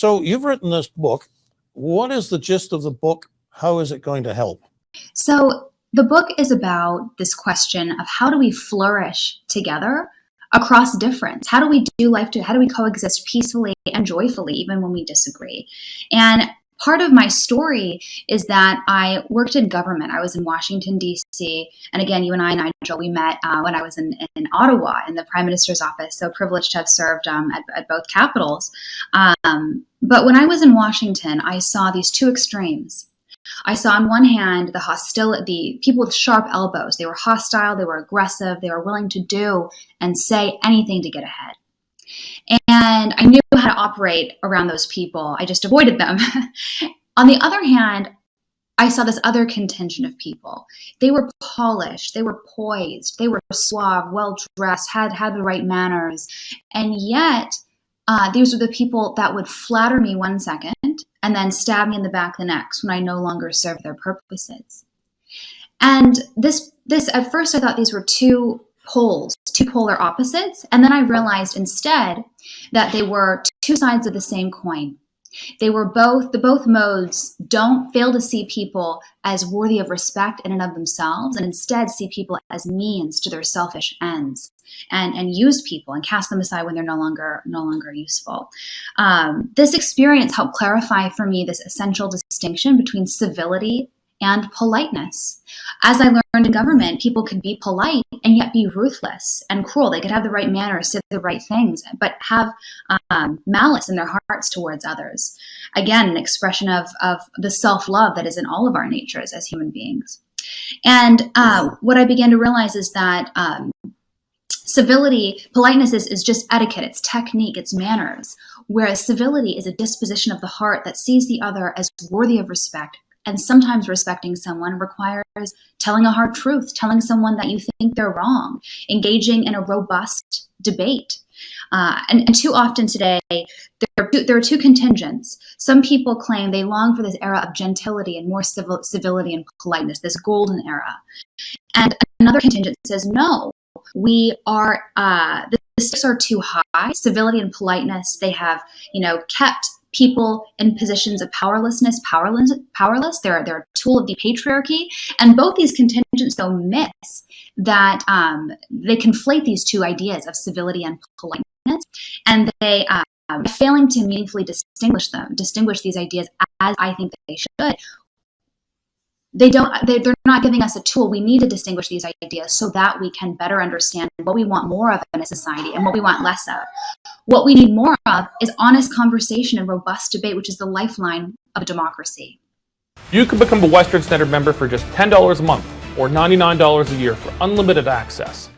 So you've written this book. What is the gist of the book? How is it going to help? So the book is about this question of how do we flourish together across difference? How do we do life? How do we coexist peacefully and joyfully, even when we disagree? And part of my story is that I worked in government. I was in Washington, D.C. And again, you and I, Nigel, we met when I was in Ottawa in the Prime Minister's office. So privileged to have served at both capitals. But when I was in Washington, I saw these two extremes. I saw on one hand the hostility, people with sharp elbows. They were hostile, they were aggressive, they were willing to do and say anything to get ahead. And I knew how to operate around those people. I just avoided them. On the other hand, I saw this other contingent of people. They were polished, they were poised, they were suave, well-dressed, had the right manners. And yet, these were the people that would flatter me one second and then stab me in the back the next when I no longer served their purposes. And this at first I thought these were two poles, two polar opposites. And then I realized instead that they were two sides of the same coin. They were both modes don't fail to see people as worthy of respect in and of themselves, and instead see people as means to their selfish ends, and use people and cast them aside when they're no longer useful. This experience helped clarify for me this essential distinction between civility and politeness. As I learned in government, people could be polite and yet be ruthless and cruel. They could have the right manners, say the right things, but have malice in their hearts towards others. Again, an expression of the self-love that is in all of our natures as human beings. And what I began to realize is that politeness is just etiquette, it's technique, it's manners, whereas civility is a disposition of the heart that sees the other as worthy of respect. And sometimes respecting someone requires telling a hard truth, telling someone that you think they're wrong, engaging in a robust debate. And too often today, there are two contingents. Some people claim they long for this era of gentility and more civility and politeness, this golden era. And another contingent says, no, the stakes are too high. Civility and politeness, they have, kept people in positions of powerless. They're a tool of the patriarchy. And both these contingents, though, miss that they conflate these two ideas of civility and politeness, and they failing to meaningfully distinguish these ideas as I think that they should. They're not giving us a tool. We need to distinguish these ideas so that we can better understand what we want more of in a society and what we want less of. What we need more of is honest conversation and robust debate, which is the lifeline of democracy. You can become a Western Standard member for just $10 a month or $99 a year for unlimited access.